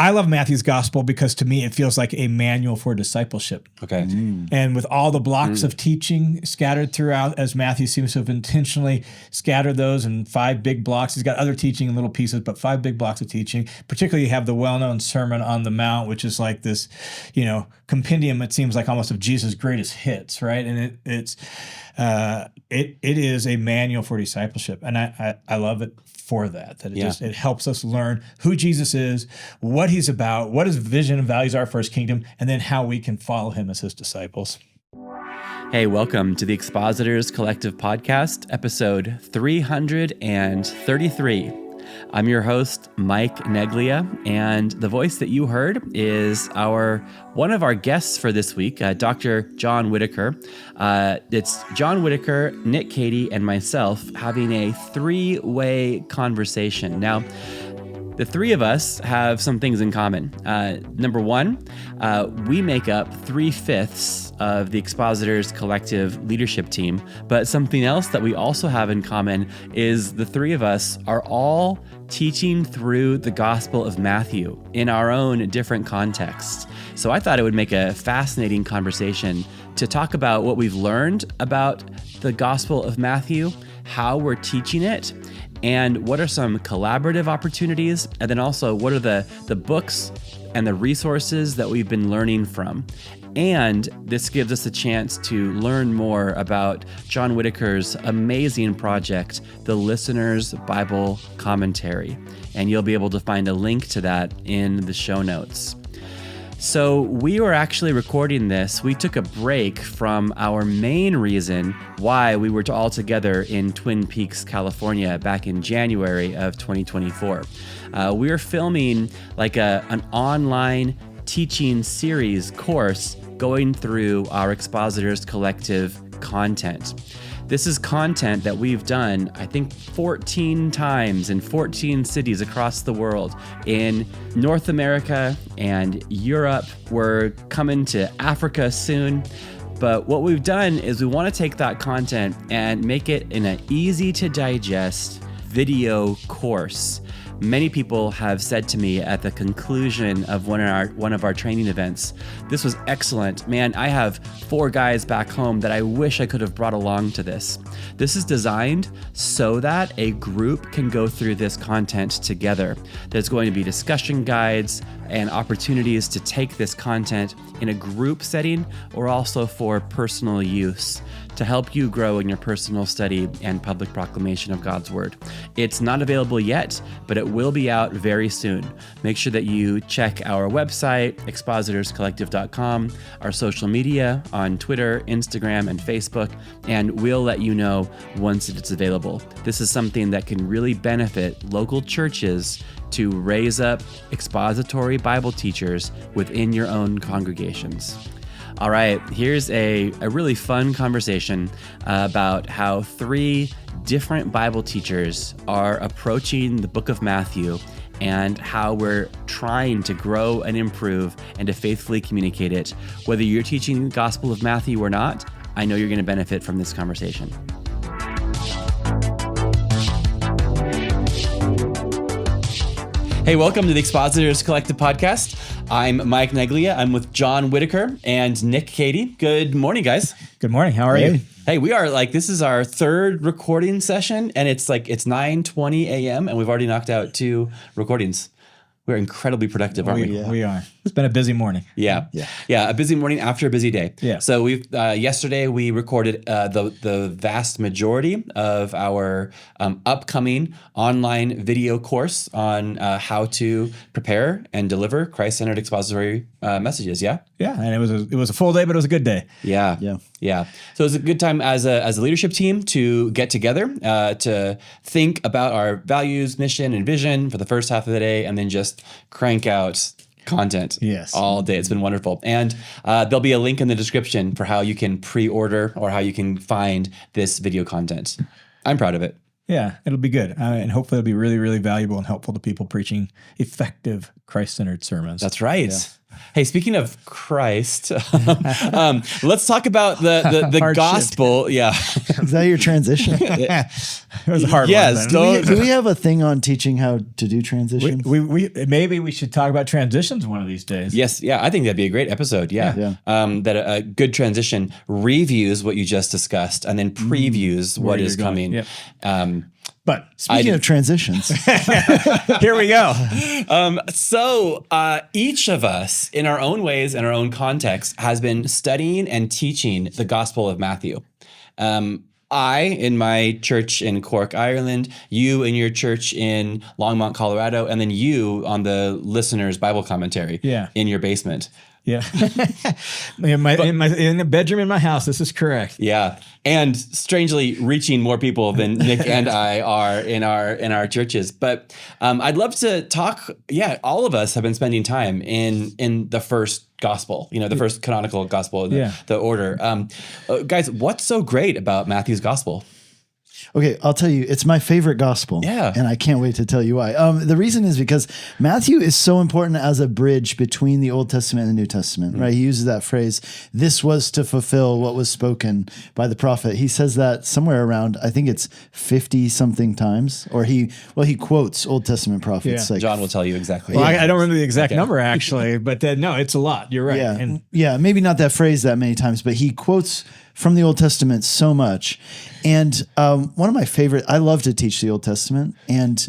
I love Matthew's gospel because to me it feels like a manual for discipleship. Okay. And with all the blocks of teaching scattered throughout, as Matthew seems to have intentionally scattered those in 5 big blocks. He's got other teaching in little pieces, but 5 big blocks of teaching. Particularly you have the well-known Sermon on the Mount, which is like this, compendium, it seems like almost of Jesus' greatest hits, right? And it is a manual for discipleship. And I love it for that it helps us learn who Jesus is, what he's about, what his vision and values are for his kingdom, and then how we can follow him as his disciples. Hey, welcome to the Expositors Collective podcast, episode 333. I'm your host, Mike Neglia, and the voice that you heard is one of our guests for this week, Dr. John Whitaker. It's John Whitaker, Nick Cady, and myself having a 3-way conversation. Now, the 3 of us have some things in common. Number 1, we make up 3/5 of the Expositors Collective leadership team. But something else that we also have in common is the 3 of us are all teaching through the Gospel of Matthew in our own different contexts. So I thought it would make a fascinating conversation to talk about what we've learned about the Gospel of Matthew, how we're teaching it, and what are some collaborative opportunities, and then also what are the books and the resources that we've been learning from. And this gives us a chance to learn more about John Whitaker's amazing project, the Listener's Bible Commentary. And you'll be able to find a link to that in the show notes. So we were actually recording this. We took a break from our main reason why we were all together in Twin Peaks, California back in January of 2024. We were filming like an online teaching series course going through our Expositors Collective content. This is content that we've done, I think, 14 times in 14 cities across the world. In North America and Europe, we're coming to Africa soon. But what we've done is we want to take that content and make it in an easy to digest video course. Many people have said to me at the conclusion of one of our training events, "This was excellent. Man, I have 4 guys back home that I wish I could have brought along to this." This is designed so that a group can go through this content together. There's going to be discussion guides and opportunities to take this content in a group setting or also for personal use to help you grow in your personal study and public proclamation of God's Word. It's not available yet, but it will be out very soon. Make sure that you check our website, expositorscollective.com, our social media on Twitter, Instagram, and Facebook, and we'll let you know once it's available. This is something that can really benefit local churches to raise up expository Bible teachers within your own congregations. All right, here's a really fun conversation about how 3 different Bible teachers are approaching the book of Matthew and how we're trying to grow and improve and to faithfully communicate it. Whether you're teaching the Gospel of Matthew or not, I know you're going to benefit from this conversation. Hey, welcome to the Expositors Collective podcast. I'm Mike Neglia. I'm with John Whitaker and Nick Cady. Good morning, guys. Good morning. How are you? Hey, we are this is our 3rd recording session, and it's 9:20 a.m. and we've already knocked out 2 recordings. We're incredibly productive, aren't we? We are. It's been a busy morning. Yeah, a busy morning after a busy day. Yeah. So yesterday we recorded the vast majority of our upcoming online video course on how to prepare and deliver Christ-centered expository messages. Yeah. Yeah, and it was a full day, but it was a good day. Yeah. So it was a good time as a leadership team to get together to think about our values, mission, and vision for the first half of the day, and then just crank out content all day. It's been wonderful. And there'll be a link in the description for how you can pre-order or how you can find this video content. I'm proud of it. Yeah, it'll be good. And hopefully it'll be really, really valuable and helpful to people preaching effective Christ-centered sermons. That's right. Hey, speaking of Christ, let's talk about the gospel. Yeah. Is that your transition? It was a hard Yes. one. Do we have a thing on teaching how to do transitions? We maybe we should talk about transitions one of these days. Yes. Yeah. I think that'd be a great episode. Yeah. That a good transition reviews what you just discussed and then previews what is coming. Yep. But speaking of transitions, here we go. So each of us, in our own ways and our own context, has been studying and teaching the Gospel of Matthew. I, in my church in Cork, Ireland, you in your church in Longmont, Colorado, and then you on the listener's Bible commentary in your basement. Yeah. in the bedroom in my house. This is correct. Yeah. And strangely reaching more people than Nick and I are in our churches. But I'd love to talk. Yeah. All of us have been spending time in the first gospel, the first canonical gospel, the order. Guys, what's so great about Matthew's gospel? Okay, I'll tell you, it's my favorite gospel. Yeah. And I can't wait to tell you why. The reason is because Matthew is so important as a bridge between the Old Testament and the New Testament, right? He uses that phrase, this was to fulfill what was spoken by the prophet. He says that somewhere around, I think it's 50 something times, or he quotes Old Testament prophets. Yeah. Like, John will tell you exactly. Well, I don't remember the exact number actually, but no, it's a lot. You're right. Yeah. Maybe not that phrase that many times, but he quotes from the Old Testament so much. And one of my favorite, I love to teach the Old Testament, and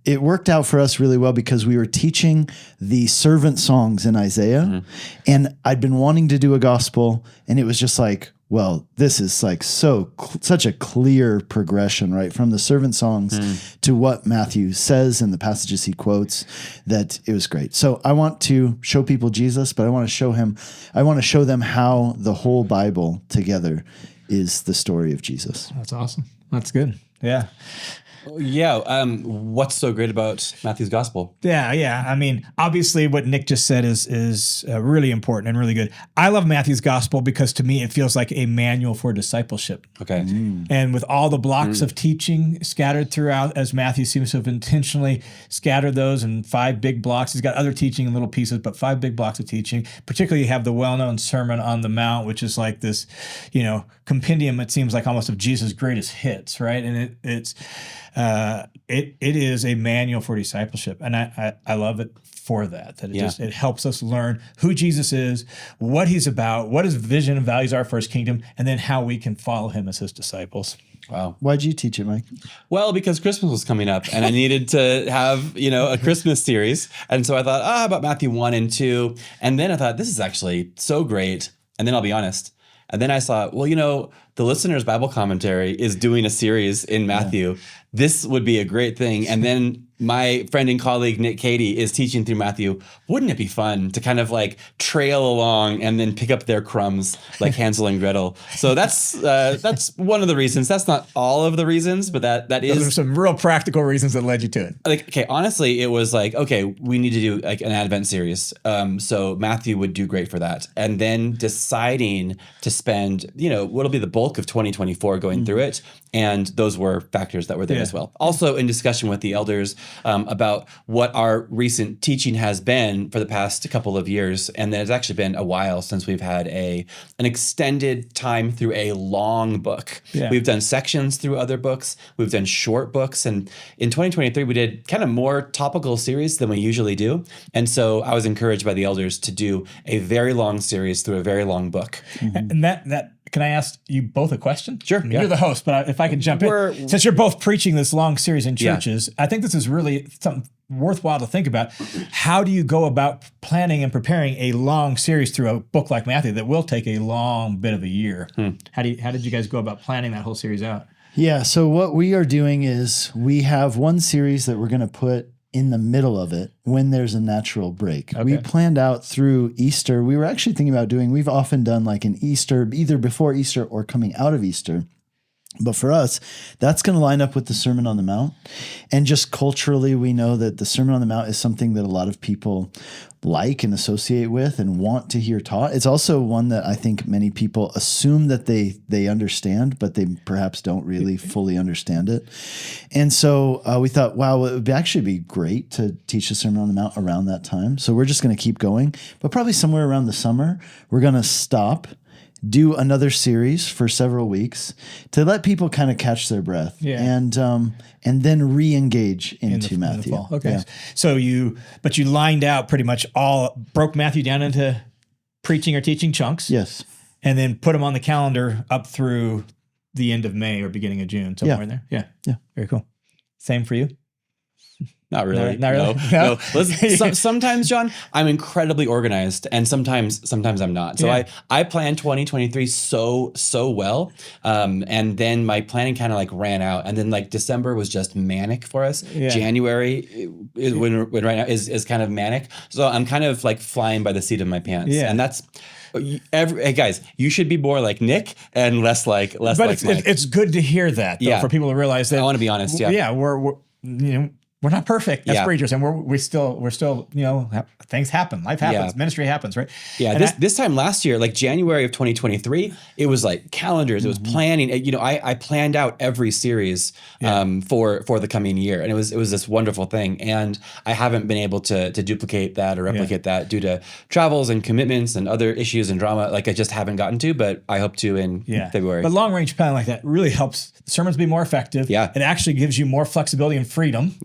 it worked out for us really well because we were teaching the servant songs in Isaiah, and I'd been wanting to do a gospel, and it was just like, well, this is like such a clear progression, right? From the servant songs to what Matthew says and the passages he quotes, that it was great. So I want to show people Jesus, but I want to show them how the whole Bible together is the story of Jesus. That's awesome. That's good. Yeah. Yeah. What's so great about Matthew's gospel? Yeah. I mean, obviously what Nick just said is really important and really good. I love Matthew's gospel because to me, it feels like a manual for discipleship. Okay. And with all the blocks of teaching scattered throughout, as Matthew seems to have intentionally scattered those in 5 big blocks. He's got other teaching in little pieces, but 5 big blocks of teaching. Particularly you have the well-known Sermon on the Mount, which is like this, compendium, it seems like almost of Jesus' greatest hits, right? And it is a manual for discipleship, and I love it for that. It helps us learn who Jesus is, what he's about, what his vision and values are for his kingdom, and then how we can follow him as his disciples. Wow. Why'd you teach it, Mike? Well, because Christmas was coming up and I needed to have, a Christmas series. And so I thought, how about Matthew 1 and 2? And then I thought, this is actually so great. And then I'll be honest. And then I saw, the listener's Bible commentary is doing a series in Matthew. Yeah. This would be a great thing. And then my friend and colleague, Nick Cady, is teaching through Matthew. Wouldn't it be fun to kind of like trail along and then pick up their crumbs like Hansel and Gretel? So that's one of the reasons. That's not all of the reasons, but that is. Those are some real practical reasons that led you to it. Like, okay, honestly, it was like, okay, we need to do like an Advent series. So Matthew would do great for that. And then deciding to spend, what'll be the bulk of 2024 going through it. And those were factors that were there as well. Also in discussion with the elders about what our recent teaching has been for the past couple of years. And that it's actually been a while since we've had an extended time through a long book. Yeah. We've done sections through other books. We've done short books. And in 2023, we did kind of more topical series than we usually do. And so I was encouraged by the elders to do a very long series through a very long book. And that can I ask you both a question? Sure. I mean, you're the host, but if I can jump in. Since you're both preaching this long series in churches, I think this is really something worthwhile to think about. How do you go about planning and preparing a long series through a book like Matthew that will take a long bit of a year? How did you guys go about planning that whole series out? Yeah, so what we are doing is we have one series that we're going to put in the middle of it when there's a natural break. Okay. We planned out through Easter. We were actually thinking about we've often done like an Easter, either before Easter or coming out of Easter. But for us, that's going to line up with the Sermon on the Mount. And just culturally, we know that the Sermon on the Mount is something that a lot of people like and associate with and want to hear taught. It's also one that I think many people assume that they understand, but they perhaps don't really fully understand it. And so we thought, wow, it would actually be great to teach the Sermon on the Mount around that time. So we're just going to keep going. But probably somewhere around the summer, we're going to stop, do another series for several weeks to let people kind of catch their breath and then re-engage into Matthew. In the fall. Okay. Yeah. So you lined out pretty much broke Matthew down into preaching or teaching chunks. Yes. And then put them on the calendar up through the end of May or beginning of June, somewhere in there. Yeah. Yeah. Very cool. Same for you? Not really. Not really. No. Listen, sometimes, John, I'm incredibly organized, and sometimes I'm not. So I planned 2023 so well, and then my planning kind of like ran out, and then like December was just manic for us. Yeah. January, when right now is kind of manic. So I'm kind of like flying by the seat of my pants, and that's. Hey guys, you should be more like Nick and less like Mike. It's good to hear that, though, for people to realize that. I want to be honest. Yeah, we're not perfect as preachers, and we're still things happen, life happens, ministry happens, right? Yeah. And this time last year, like January of 2023, it was like calendars, it was planning. I planned out every series for the coming year, and it was this wonderful thing. And I haven't been able to duplicate that or replicate that due to travels and commitments and other issues and drama. Like I just haven't gotten to, but I hope to in February. But long range plan like that really helps the sermons be more effective. Yeah. It actually gives you more flexibility and freedom.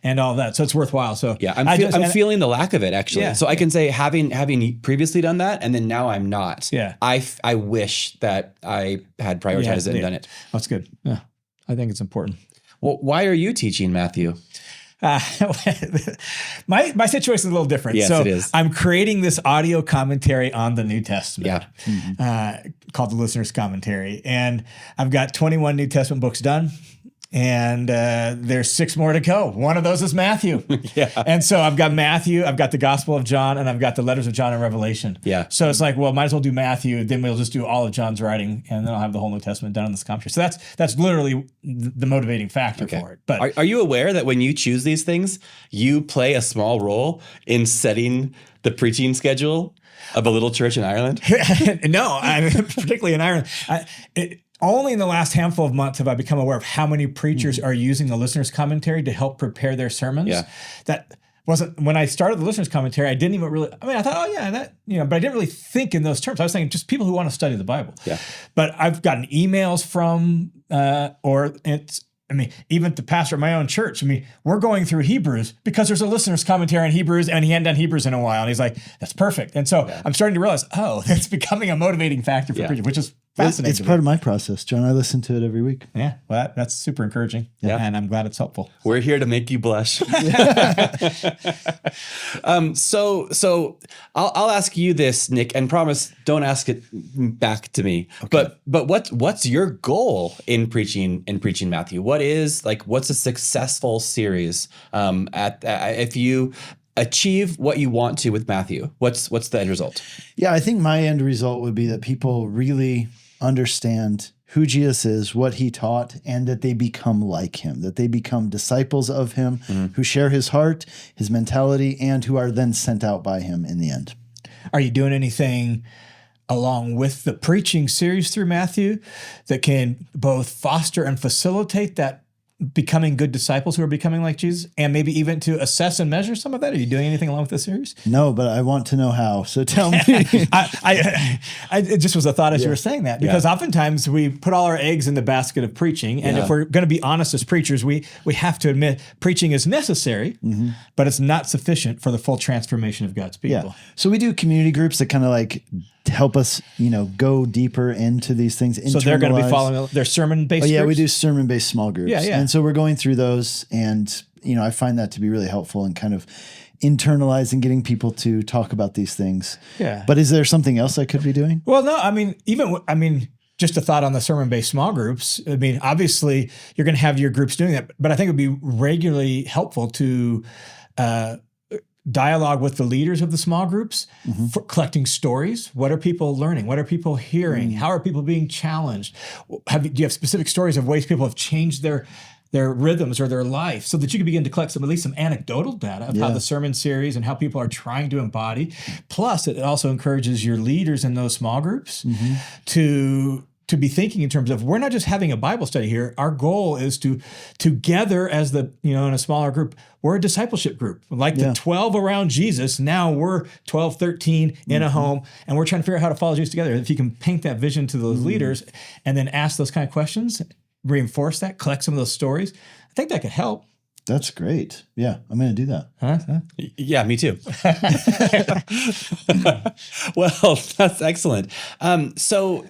And all that. So it's worthworthwhile. So I'm feeling the lack of it actually. Yeah. So I can say having previously done that, and then now I'm not. Yeah. I wish that I had prioritized it and done it. That's good. Yeah. I think it's important. Well, why are you teaching Matthew? My situation is a little different. Yes, so it is. I'm creating this audio commentary on the New Testament called the Listener's Commentary. And I've got 21 New Testament books done. And there's 6 more to go. One of those is Matthew. And so I've got Matthew, I've got the Gospel of John, and I've got the letters of John and Revelation. So it's like, well, might as well do Matthew, then we'll just do all of John's writing, and then I'll have the whole New Testament done in this commentary. So that's literally the motivating factor for it. But are you aware that when you choose these things, you play a small role in setting the preaching schedule of a little church in Ireland? No, particularly in Ireland. Only in the last handful of months have I become aware of how many preachers are using the Listener's Commentary to help prepare their sermons. That wasn't, when I started the Listener's Commentary, I didn't even really, I thought, but I didn't really think in those terms. I was thinking just people who want to study the Bible. But I've gotten emails from, even the pastor of my own church. We're going through Hebrews because there's a Listener's Commentary on Hebrews, and he hadn't done Hebrews in a while. And he's like, that's perfect. And so I'm starting to realize, it's becoming a motivating factor for preaching, which is fascinating. It's part of my process, John. I listen to it every week. Yeah, well, that's super encouraging. And I'm glad it's helpful. We're here to make you blush. So I'll ask you this, Nick, and promise don't ask it back to me. Okay. But what's your goal in preaching Matthew? What's a successful series? If you achieve what you want to with Matthew, what's the end result? Yeah, I think my end result would be that people really understand who Jesus is, what he taught, and that they become like him, that they become disciples of him who share his heart, his mentality, and who are then sent out by him in the end. Are you doing anything along with the preaching series through Matthew that can both foster and facilitate that becoming good disciples who are becoming like Jesus, and maybe even to assess and measure some of that? Are you doing anything along with this series? No, but I want to know how. So tell me. It just was a thought as you were saying that, because oftentimes we put all our eggs in the basket of preaching. And if we're going to be honest as preachers, we have to admit preaching is necessary, but it's not sufficient for the full transformation of God's people. Yeah. So we do community groups that kind of like help us, go deeper into these things. So they're going to be following their sermon-based groups? We do sermon-based small groups. And so we're going through those, and, I find that to be really helpful in kind of internalizing, getting people to talk about these things. Yeah. But is there something else I could be doing? Well, no, just a thought on the sermon-based small groups. Obviously you're going to have your groups doing that, but I think it would be regularly helpful to dialogue with the leaders of the small groups, for collecting stories. What are people learning? What are people hearing? How are people being challenged? Do you have specific stories of ways people have changed their rhythms or their life, so that you can begin to collect at least some anecdotal data of how the sermon series and how people are trying to embody. Plus, it also encourages your leaders in those small groups to be thinking in terms of, we're not just having a Bible study here. Our goal is to together as in a smaller group, we're a discipleship group. Like the 12 around Jesus, now we're 12, 13 in a home, and we're trying to figure out how to follow Jesus together. If you can paint that vision to those leaders and then ask those kind of questions, reinforce that, collect some of those stories, I think that could help. That's great. Yeah, I'm going to do that. Huh? Yeah, me too. Well, that's excellent. So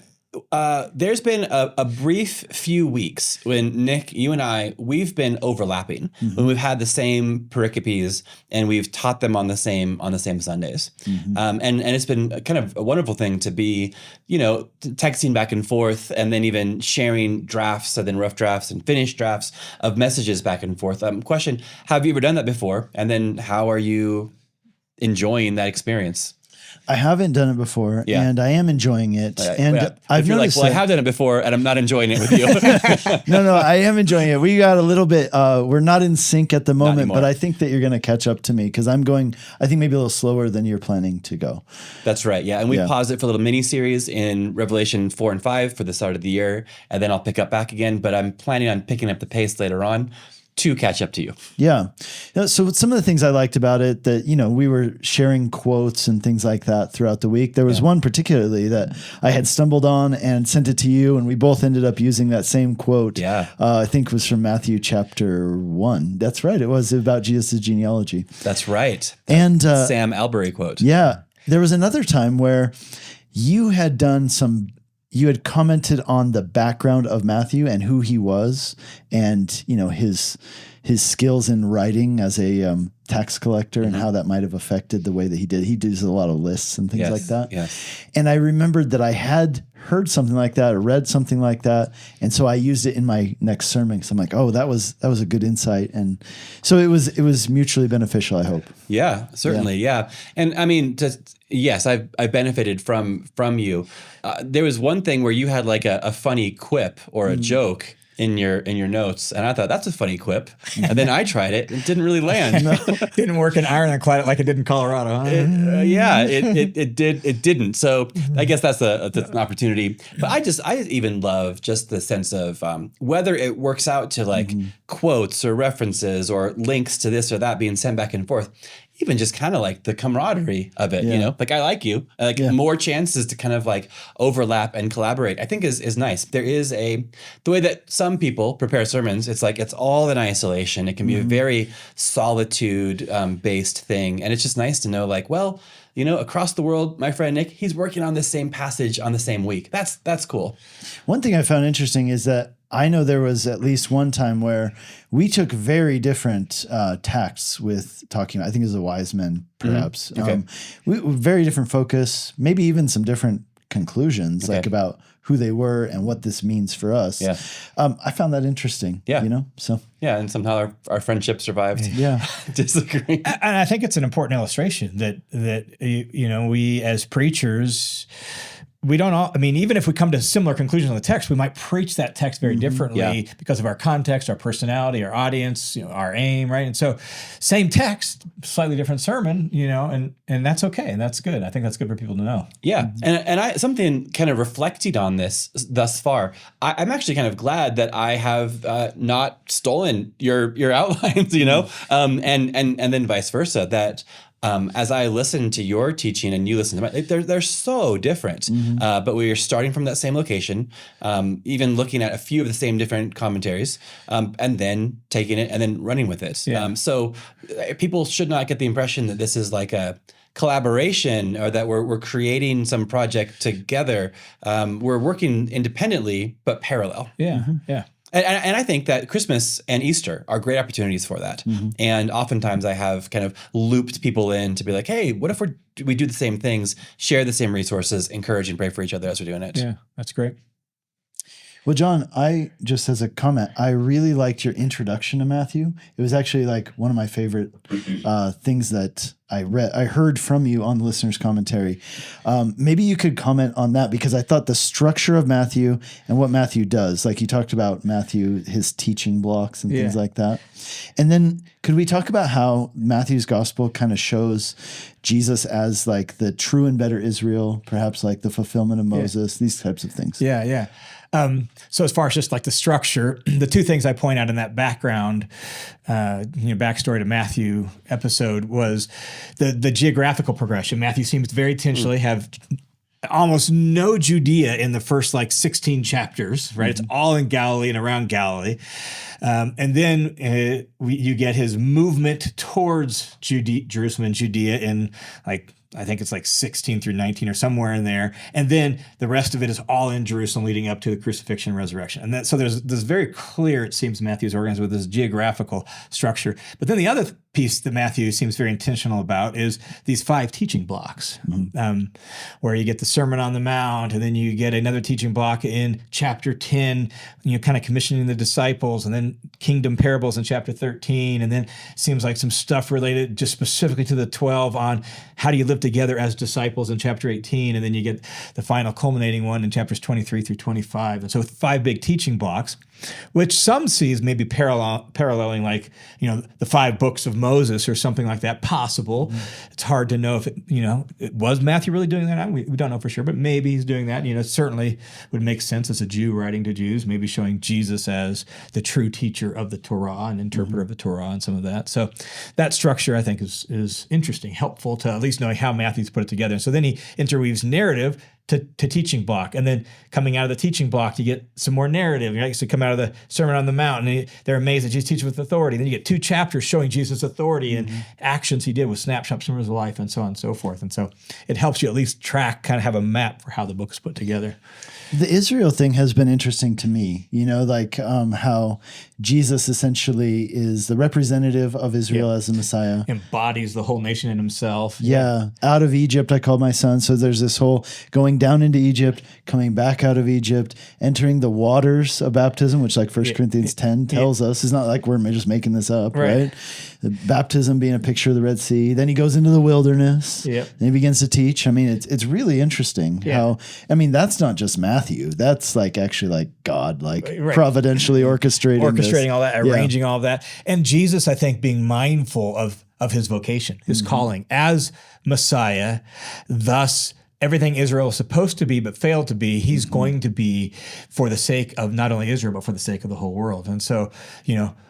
there's been a brief few weeks when Nick, you and we've been overlapping when we've had the same pericopes and we've taught them on the same Sundays. And it's been kind of a wonderful thing to be, texting back and forth and then even sharing drafts and then rough drafts and finished drafts of messages back and forth. Question, have you ever done that before? And then how are you enjoying that experience? I haven't done it before, and I am enjoying it. I've noticed I have done it before, and I'm not enjoying it with you. No, I am enjoying it. We got a little bit. We're not in sync at the moment, but I think that you're going to catch up to me because I'm going. I think maybe a little slower than you're planning to go. That's right. Yeah, and we paused it for a little mini series in Revelation 4 and 5 for the start of the year, and then I'll pick up back again. But I'm planning on picking up the pace later on to catch up to you. Yeah. So some of the things I liked about it that, we were sharing quotes and things like that throughout the week. There was one particularly that I had stumbled on and sent it to you, and we both ended up using that same quote. Yeah. I think it was from Matthew chapter 1. That's right. It was about Jesus' genealogy. That's right. And Sam Albury quote. Yeah. There was another time where you had commented on the background of Matthew and who he was, and his skills in writing as a tax collector and how that might have affected the way that he did. He does a lot of lists and things like that. Yes. And I remembered that I had heard something like that or read something like that, and so I used it in my next sermon. So I'm like, oh, that was a good insight, and so it was mutually beneficial, I hope. Yeah, certainly. Yeah. And I mean, yes, I've benefited from you. There was one thing where you had like a funny quip or a joke in your notes, and I thought that's a funny quip, and then I tried it. It didn't really land. Didn't work in Ireland quite like it did in Colorado. Huh? It didn't. So I guess that's an opportunity. But I even love just the sense of whether it works out to like quotes or references or links to this or that being sent back and forth. Even just kind of like the camaraderie of it, like I like you, more chances to kind of like overlap and collaborate, I think is nice. There is the way that some people prepare sermons, it's like, it's all in isolation. It can be a very solitude based thing. And it's just nice to know like, well, across the world, my friend Nick, he's working on the same passage on the same week. That's cool. One thing I found interesting is that I know there was at least one time where we took very different tacts with talking about, I think it was the wise men, perhaps. Okay. Very different focus, maybe even some different conclusions, like about who they were and what this means for us. Yeah. I found that interesting. Yeah. So. Yeah, and somehow our friendship survived. Yeah. Disagreeing. And I think it's an important illustration that we as preachers, we don't all, even if we come to similar conclusions on the text, we might preach that text very differently because of our context, our personality, our audience, our aim, right? And so same text, slightly different sermon, and that's okay. And that's good. I think that's good for people to know. Yeah. And I something kind of reflecting on this thus far, I'm actually kind of glad that I have not stolen your outlines, and then vice versa, that as I listen to your teaching and you listen to mine, they're so different, but we are starting from that same location, even looking at a few of the same different commentaries, and then taking it and then running with it. Yeah. So people should not get the impression that this is like a collaboration or that we're creating some project together. We're working independently, but parallel. Yeah. Yeah. And I think that Christmas and Easter are great opportunities for that. And oftentimes I have kind of looped people in to be like, hey, what if we do the same things, share the same resources, encourage and pray for each other as we're doing it? Yeah, that's great. Well, John, I just as a comment, I really liked your introduction to Matthew. It was actually like one of my favorite things that I heard from you on the listener's commentary. Maybe you could comment on that, because I thought the structure of Matthew and what Matthew does, like you talked about Matthew, his teaching blocks and things like that. And then could we talk about how Matthew's gospel kind of shows Jesus as like the true and better Israel, perhaps like the fulfillment of Moses, these types of things? Yeah. So as far as just like the structure, the two things I point out in that background, backstory to Matthew episode was the geographical progression. Matthew seems to very intentionally have almost no Judea in the first like 16 chapters, right? It's all in Galilee and around Galilee. And then you get his movement towards Jerusalem and Judea in like, I think it's like 16 through 19 or somewhere in there. And then the rest of it is all in Jerusalem leading up to the crucifixion and resurrection. And so there's very clear, it seems, Matthew's organized with this geographical structure. But then the other piece that Matthew seems very intentional about is these 5 teaching blocks, where you get the Sermon on the Mount, and then you get another teaching block in chapter 10, kind of commissioning the disciples, and then kingdom parables in chapter 13. And then seems like some stuff related just specifically to the 12 on how do you live together as disciples in chapter 18. And then you get the final culminating one in chapters 23 through 25. And so 5 big teaching blocks, which some sees maybe paralleling like, the 5 books of Moses or something like that, possible. It's hard to know if it was Matthew really doing that. We don't know for sure, but maybe he's doing that. It certainly would make sense as a Jew writing to Jews, maybe showing Jesus as the true teacher of the Torah and interpreter of the Torah and some of that. So that structure, I think, is interesting, helpful to at least knowing how Matthew's put it together. So then he interweaves narrative to teaching block. And then coming out of the teaching block, you get some more narrative. Right? So come out of the Sermon on the Mount, and they're amazed that Jesus teaches with authority. Then you get 2 chapters showing Jesus' authority and actions he did with snapshots from his life and so on and so forth. And so it helps you at least track, kind of have a map for how the book is put together. The Israel thing has been interesting to me, how Jesus essentially is the representative of Israel as the Messiah. Embodies the whole nation in himself. Yeah. Out of Egypt, I called my son. So there's this whole going down into Egypt, coming back out of Egypt, entering the waters of baptism, which like 1 Corinthians 10 tells us. It's not like we're just making this up, right? The baptism being a picture of the Red Sea. Then he goes into the wilderness. Then he begins to teach. I mean, it's really interesting how, that's not just Matthew. That's like actually like God, providentially orchestrating all that, arranging all of that. And Jesus, I think, being mindful of his vocation, his calling as Messiah, thus everything Israel was supposed to be but failed to be, he's going to be for the sake of not only Israel, but for the sake of the whole world. And so,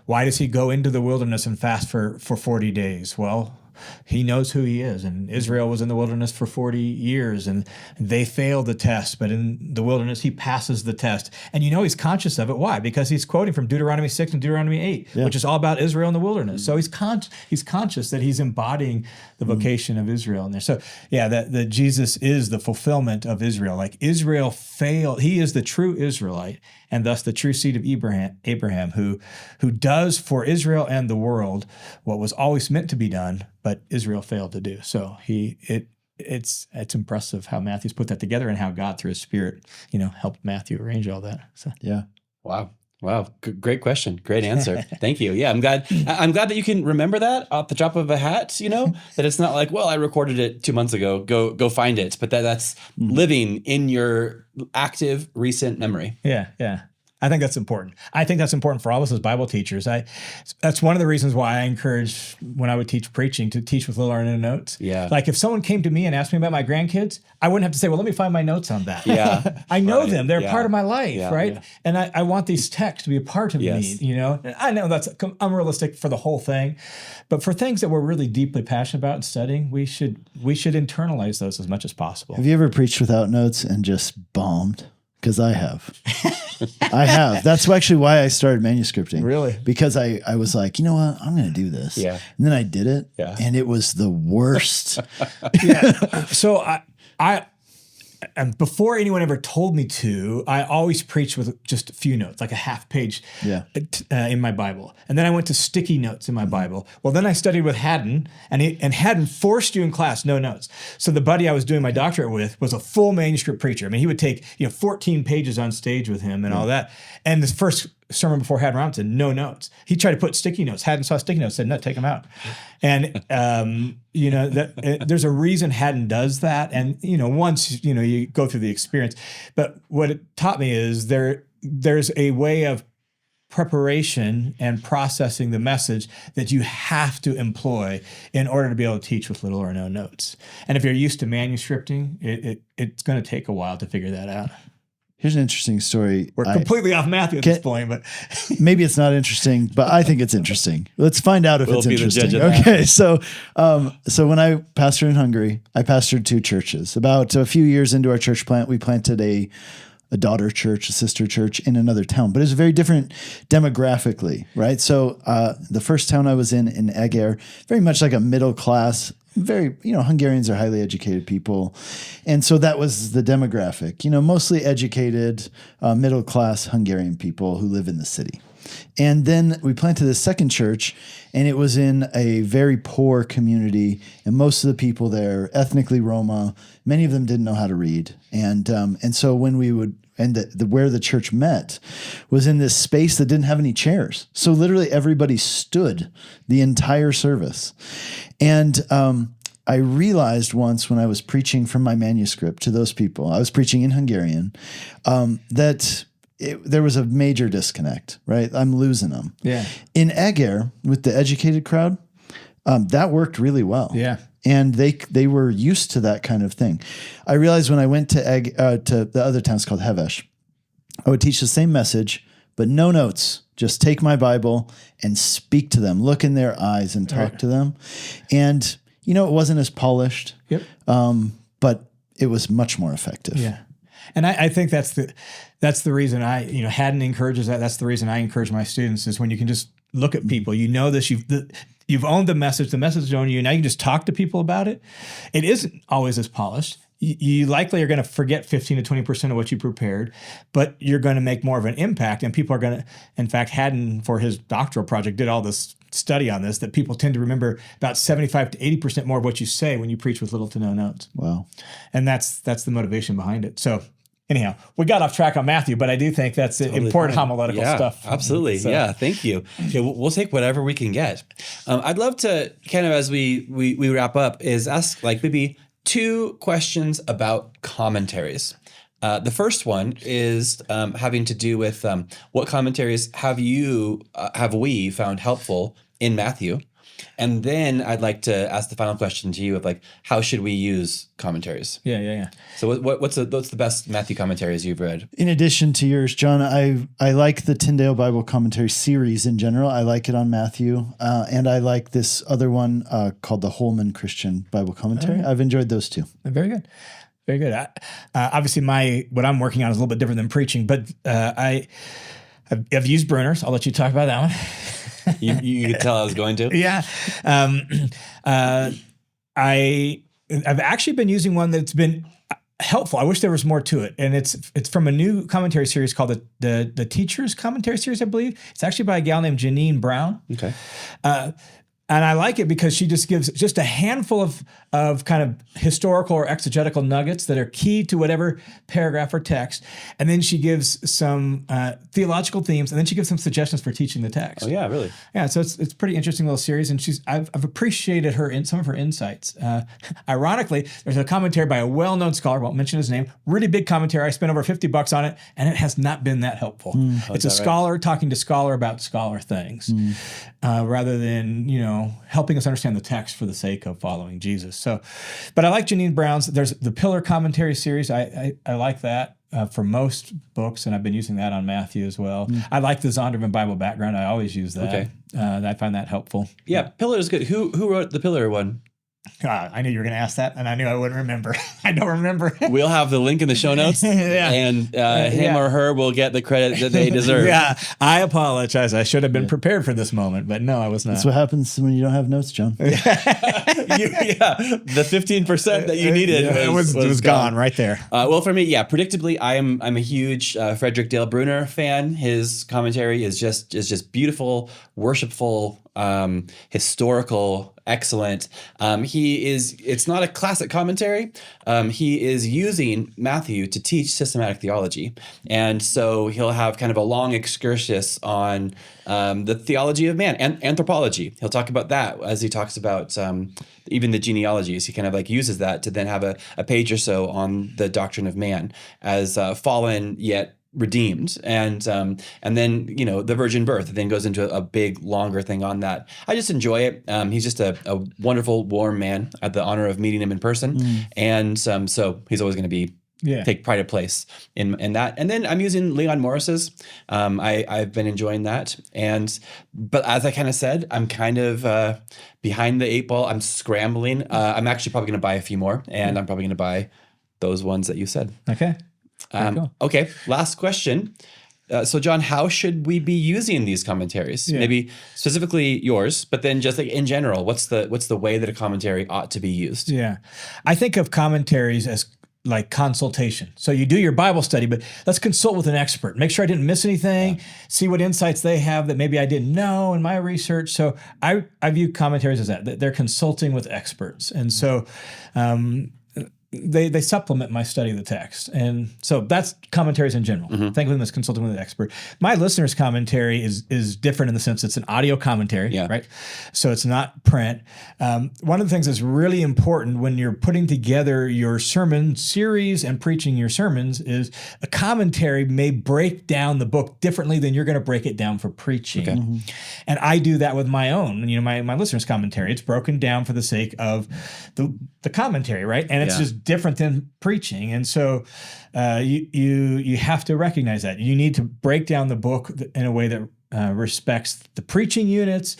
why does he go into the wilderness and fast for 40 days? Well, he knows who he is. And Israel was in the wilderness for 40 years and they failed the test. But in the wilderness, he passes the test. And he's conscious of it. Why? Because he's quoting from Deuteronomy 6 and Deuteronomy 8, which is all about Israel in the wilderness. So he's conscious that he's embodying the vocation of Israel in there. So that Jesus is the fulfillment of Israel. Like Israel failed. He is the true Israelite and thus the true seed of Abraham who does for Israel and the world what was always meant to be done, but Israel failed to do. So it's impressive how Matthew's put that together and how God through his Spirit, helped Matthew arrange all that. So Wow. Great question. Great answer. Thank you. Yeah, I'm glad that you can remember that off the drop of a hat, that it's not like, well, I recorded it 2 months ago, go find it, but that's living in your active recent memory. Yeah. I think that's important. I think that's important for all of us as Bible teachers. That's one of the reasons why I encourage when I would teach preaching to teach with little or no notes. Yeah. Like if someone came to me and asked me about my grandkids, I wouldn't have to say, well, let me find my notes on that. Yeah. I know them. They're a part of my life, right? Yeah. And I want these texts to be a part of me, And I know that's unrealistic for the whole thing, but for things that we're really deeply passionate about and studying, we should internalize those as much as possible. Have you ever preached without notes and just bombed? Because I have. I have. That's actually why I started manuscripting. Really? Because I was like, you know what? I'm going to do this. Yeah. And then I did it. Yeah. And it was the worst. So I and before anyone ever told me to, I always preached with just a few notes, like a half page in my Bible. And then I went to sticky notes in my Bible. Well, then I studied with Haddon, and Haddon forced you in class, no notes. So the buddy I was doing my doctorate with was a full manuscript preacher. I mean, he would take 14 pages on stage with him and all that. And this first sermon before Haddon Robinson, no notes. He tried to put sticky notes. Haddon saw sticky notes, said, no, take them out. And, there's a reason Haddon does that. And, once, you go through the experience. But what it taught me is there's a way of preparation and processing the message that you have to employ in order to be able to teach with little or no notes. And if you're used to manuscripting, it's going to take a while to figure that out. Here's an interesting story. We're completely off Matthew at this point, but maybe it's not interesting, but I think it's interesting. Let's find out if it's interesting. Okay, so when I pastored in Hungary, I pastored 2 churches. About a few years into our church plant, we planted a daughter church, a sister church in another town, but it's very different demographically, right? So the first town I was in Eger, very much like a middle class, very, Hungarians are highly educated people. And so that was the demographic, mostly educated, middle-class Hungarian people who live in the city. And then we planted this second church, and it was in a very poor community. And most of the people there, ethnically Roma, many of them didn't know how to read. And so when we would, and where the church met was in this space that didn't have any chairs. So literally everybody stood the entire service. And I realized once when I was preaching from my manuscript to those people, I was preaching in Hungarian, that there was a major disconnect, right? I'm losing them. Yeah. In Eger, with the educated crowd, that worked really well. Yeah. And they were used to that kind of thing. I realized when I went to the other town, it's called Heves, I would teach the same message, but no notes. Just take my Bible and speak to them, look in their eyes and talk to them. And, it wasn't as polished, but it was much more effective. Yeah. And I think that's the reason Haddon encourages that. That's the reason I encourage my students is when you can just look at people, this, you've owned the message is owned you. Now you can just talk to people about it. It isn't always as polished. You likely are going to forget 15 to 20% of what you prepared, but you're going to make more of an impact. And people are going to, in fact, Haddon for his doctoral project did all this study on this, that people tend to remember about 75 to 80% more of what you say when you preach with little to no notes. Wow. And that's the motivation behind it. So anyhow, we got off track on Matthew, but I do think that's totally important homiletical stuff. Absolutely. So. Yeah. Thank you. Okay, we'll take whatever we can get. I'd love to kind of, as we wrap up, is ask maybe 2 questions about commentaries. The first one is having to do with what commentaries have we found helpful in Matthew? And then I'd like to ask the final question to you of how should we use commentaries? Yeah. So what's the best Matthew commentaries you've read? In addition to yours, John, I like the Tyndale Bible Commentary series in general. I like it on Matthew. And I like this other one called the Holman Christian Bible Commentary. I've enjoyed those 2. Very good. Very good. Obviously, what I'm working on is a little bit different than preaching, but I've used Bruner's. I'll let you talk about that one. You could tell I was going to. Yeah. I've actually been using one that's been helpful. I wish there was more to it. And it's from a new commentary series called the Teacher's Commentary Series, I believe. It's actually by a gal named Jeanine Brown. Okay. And I like it because she just gives just a handful of kind of historical or exegetical nuggets that are key to whatever paragraph or text. And then she gives some theological themes, and then she gives some suggestions for teaching the text. Oh, yeah, really? Yeah, so it's a pretty interesting little series, and I've appreciated some of her insights. Ironically, there's a commentary by a well-known scholar, won't mention his name, really big commentary. I spent over $50 on it, and it has not been that helpful. It's a scholar talking to scholar about scholar things, rather than, helping us understand the text for the sake of following Jesus. So, but I like Jeanine Brown's. There's the Pillar Commentary series. I like that for most books, and I've been using that on Matthew as well. I like the Zondervan Bible background. I always use that. Okay. I find that helpful. Yeah, Pillar is good. Who wrote the Pillar one? I knew you were going to ask that, and I knew I wouldn't remember. I don't remember. We'll have the link in the show notes, and him or her will get the credit that they deserve. Yeah, I apologize. I should have been prepared for this moment, but no, I was not. That's what happens when you don't have notes, John. The 15% that you needed was gone right there. Well, for me, predictably, I'm a huge Frederick Dale Bruner fan. His commentary is just beautiful, worshipful, historical, excellent. It's not a classic commentary. He is using Matthew to teach systematic theology. And so he'll have kind of a long excursus on the theology of man and anthropology. He'll talk about that as he talks about even the genealogies. He kind of like uses that to then have a page or so on the doctrine of man as fallen yet redeemed, and then the virgin birth then goes into a big longer thing on that. I just enjoy it. He's just a wonderful, warm man. I had the honor of meeting him in person, and so he's always going to be take pride of place in that. And then I'm using Leon Morris's. I've been enjoying that, but as I kind of said, I'm kind of behind the eight ball. I'm scrambling. I'm actually probably going to buy a few more, and I'm probably going to buy those ones that you said. Okay. Okay, last question. So, John, how should we be using these commentaries? Maybe specifically yours, but then just like in general, what's the way that a commentary ought to be used? Yeah, I think of commentaries as like consultation. So you do your Bible study, but let's consult with an expert. Make sure I didn't miss anything. See what insights they have that maybe I didn't know in my research. So I view commentaries as that. They're consulting with experts, and so. They supplement my study of the text. And so that's commentaries in general. Think of them as consulting with an expert. My listener's commentary is different in the sense it's an audio commentary, right? So it's not print. One of the things that's really important when you're putting together your sermon series and preaching your sermons is a commentary may break down the book differently than you're going to break it down for preaching. Okay. And I do that with my own, my listener's commentary. It's broken down for the sake of the commentary, right? And it's just different than preaching. And so you have to recognize that. You need to break down the book in a way that respects the preaching units,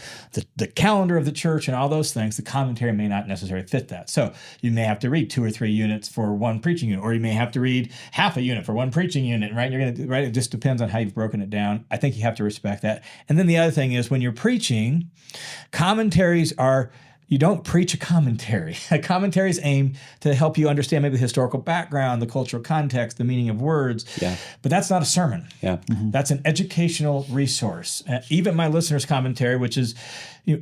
the calendar of the church, and all those things. The commentary may not necessarily fit that. So you may have to read 2 or 3 units for one preaching unit, or you may have to read half a unit for one preaching unit, right? It just depends on how you've broken it down. I think you have to respect that. And then the other thing is when you're preaching, commentaries are... You don't preach a commentary. A commentary is aimed to help you understand maybe the historical background, the cultural context, the meaning of words. Yeah. But that's not a sermon. Yeah. That's an educational resource. Even my listener's commentary, which is,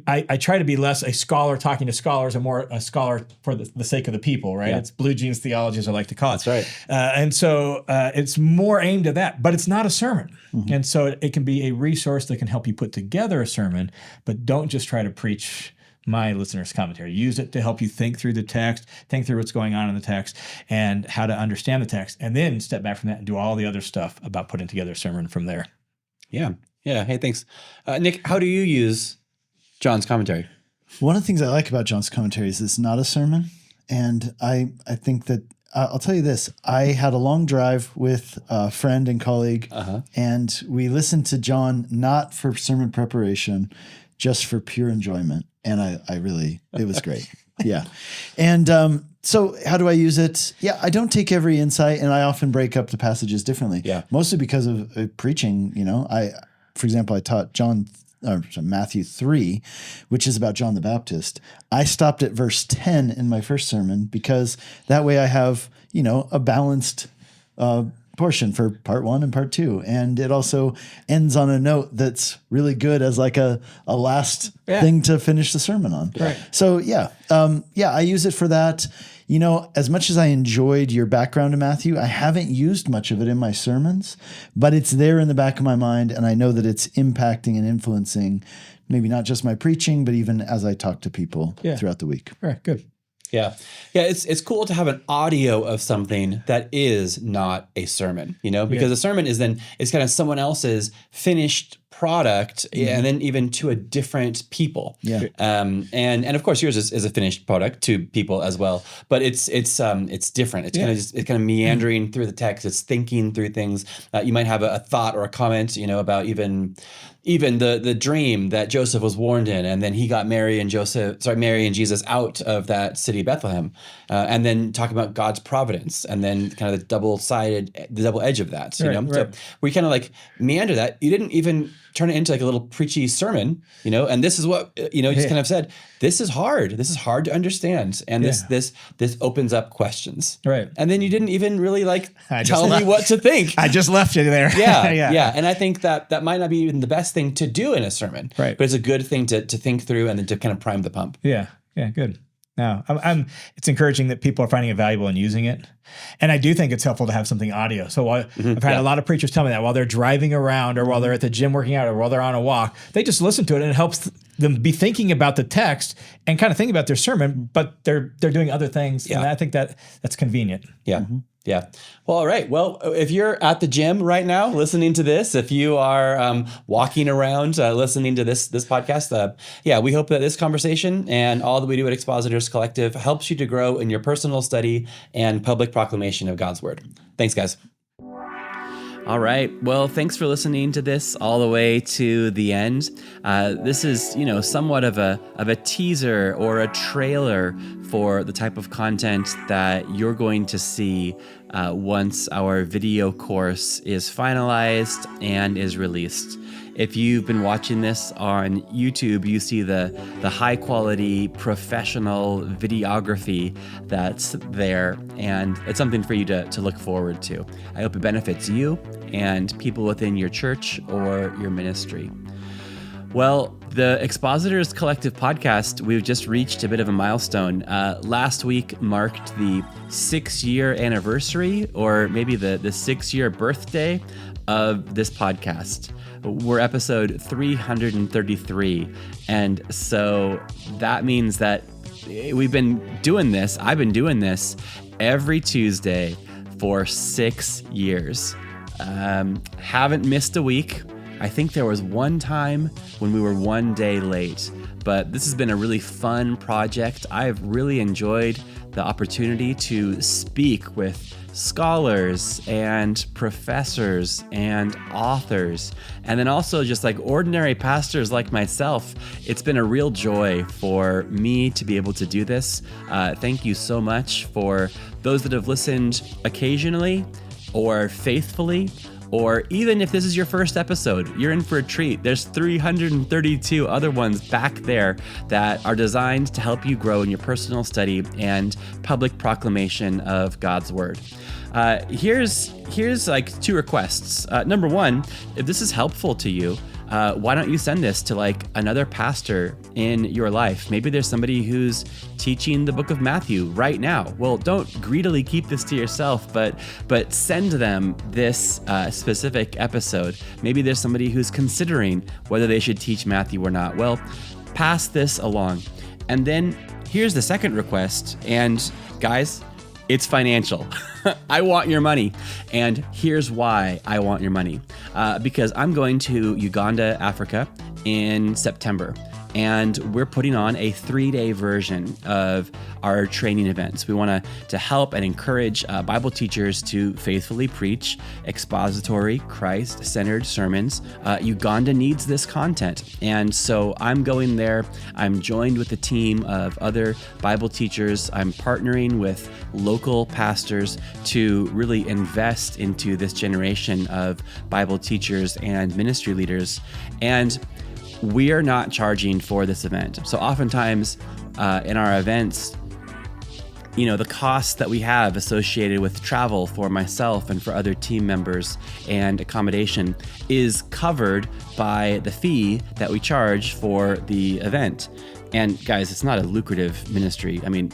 I try to be less a scholar talking to scholars and more a scholar for the sake of the people, right? Yeah. It's blue jeans theology, as I like to call it. That's right. And so it's more aimed at that, but it's not a sermon. And so it can be a resource that can help you put together a sermon, but don't just try to preach my listener's commentary. Use it to help you think through the text, think through what's going on in the text, and how to understand the text, and then step back from that and do all the other stuff about putting together a sermon from there. Yeah. Hey, thanks. Nick, how do you use John's commentary? One of the things I like about John's commentary is it's not a sermon, and I think that I'll tell you this. I had a long drive with a friend and colleague, and we listened to John not for sermon preparation, just for pure enjoyment. And it was great. Yeah. And so how do I use it? Yeah, I don't take every insight, and I often break up the passages differently. Yeah. Mostly because of preaching, for example, I taught Matthew 3, which is about John the Baptist. I stopped at verse 10 in my first sermon because that way I have, a balanced portion for part 1 and part 2. And it also ends on a note that's really good as like a last thing to finish the sermon on. Right. So I use it for that. As much as I enjoyed your background in Matthew, I haven't used much of it in my sermons, but it's there in the back of my mind. And I know that it's impacting and influencing maybe not just my preaching, but even as I talk to people throughout the week. All right, good. Yeah. It's cool to have an audio of something that is not a sermon, because a sermon is kind of someone else's finished product, and then even to a different people. Yeah. And of course yours is a finished product to people as well, but it's different. It's kind of meandering through the text. It's thinking through things. You might have a thought or a comment, about even the dream that Joseph was warned in, and then he got Mary and Jesus out of that city, Bethlehem, and then talk about God's providence, and then kind of the double edge of that, Right. So we kind of like meander that. You didn't even turn it into like a little preachy sermon, and this is what, just kind of said, this is hard. This is hard to understand. And this opens up questions. Right. And then you didn't even really tell me what to think. I just left you there. Yeah. And I think that might not be even the best thing to do in a sermon, right? But it's a good thing to think through and then to kind of prime the pump. Yeah. Good. No, it's encouraging that people are finding it valuable and using it. And I do think it's helpful to have something audio. So I've had a lot of preachers tell me that while they're driving around or while they're at the gym working out or while they're on a walk, they just listen to it and it helps them be thinking about the text and kind of thinking about their sermon, but they're doing other things. Yeah. And I think that's convenient. Yeah. Mm-hmm. Yeah. Well, all right. Well, if you're at the gym right now listening to this, if you are walking around listening to this podcast, we hope that this conversation and all that we do at Expositors Collective helps you to grow in your personal study and public proclamation of God's Word. Thanks, guys. All right. Well, thanks for listening to this all the way to the end. This is, somewhat of a teaser or a trailer for the type of content that you're going to see once our video course is finalized and is released. If you've been watching this on YouTube, you see the high quality professional videography that's there, and it's something for you to look forward to. I hope it benefits you and people within your church or your ministry. Well, the Expositors Collective podcast, we've just reached a bit of a milestone. Last week marked the 6-year anniversary, or maybe the 6-year birthday of this podcast. We're episode 333. And so that means that I've been doing this every Tuesday for 6 years. Haven't missed a week. I think there was one time when we were one day late, but this has been a really fun project. I've really enjoyed the opportunity to speak with scholars and professors and authors, and then also just like ordinary pastors like myself. It's been a real joy for me to be able to do this. Thank you so much for those that have listened occasionally or faithfully, or even if this is your first episode, you're in for a treat. There's 332 other ones back there that are designed to help you grow in your personal study and public proclamation of God's Word. Here's like 2 requests. Number 1, if this is helpful to you, why don't you send this to like another pastor in your life? Maybe there's somebody who's teaching the book of Matthew right now. Well, don't greedily keep this to yourself, but send them this specific episode. Maybe there's somebody who's considering whether they should teach Matthew or not. Well, pass this along. And then here's the second request. And guys, it's financial. I want your money. And here's why I want your money. Because I'm going to Uganda, Africa in September. And we're putting on a 3-day version of our training events. We want to help and encourage Bible teachers to faithfully preach expository, Christ-centered sermons. Uganda needs this content. And so I'm going there. I'm joined with a team of other Bible teachers. I'm partnering with local pastors to really invest into this generation of Bible teachers and ministry leaders. And we are not charging for this event. So oftentimes in our events, the costs that we have associated with travel for myself and for other team members and accommodation is covered by the fee that we charge for the event. And guys, it's not a lucrative ministry. I mean,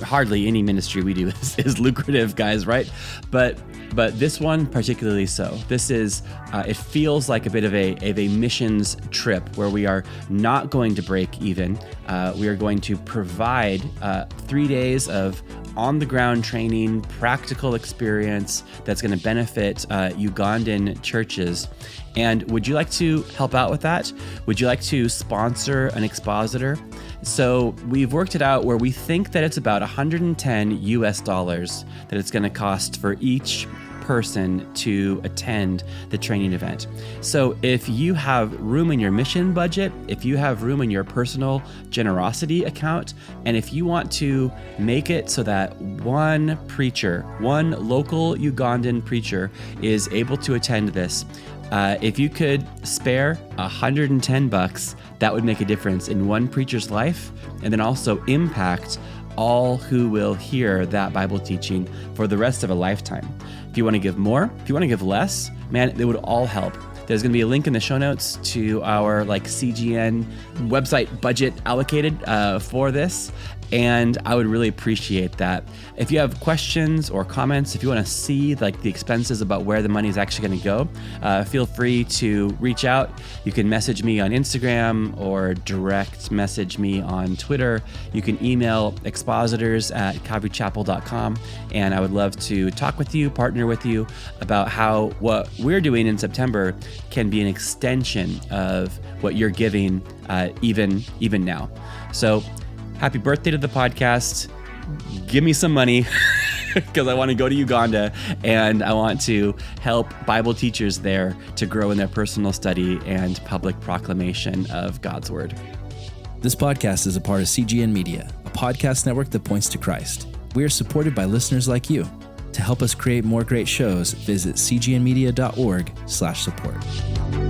hardly any ministry we do is lucrative, guys, right? But this one particularly so. This is, it feels like a bit of a missions trip where we are not going to break even. We are going to provide 3 days of on-the-ground training, practical experience that's going to benefit Ugandan churches. And would you like to help out with that? Would you like to sponsor an expositor? So we've worked it out where we think that it's about $110 that it's going to cost for each person to attend the training event. So if you have room in your mission budget, if you have room in your personal generosity account, and if you want to make it so that one local Ugandan preacher is able to attend this, if you could spare $110, that would make a difference in one preacher's life, and then also impact all who will hear that Bible teaching for the rest of a lifetime. If you want to give more, if you want to give less, man, it would all help. There's going to be a link in the show notes to our CGN website budget allocated for this. And I would really appreciate that. If you have questions or comments, if you want to see the expenses about where the money is actually going to go, feel free to reach out. You can message me on Instagram or direct message me on Twitter. You can email expositors@calvarychapel.com, and I would love to talk with you, partner with you about how what we're doing in September can be an extension of what you're giving even now. So happy birthday to the podcast. Give me some money because I want to go to Uganda and I want to help Bible teachers there to grow in their personal study and public proclamation of God's word. This podcast is a part of CGN Media, a podcast network that points to Christ. We are supported by listeners like you. To help us create more great shows, visit cgnmedia.org/support.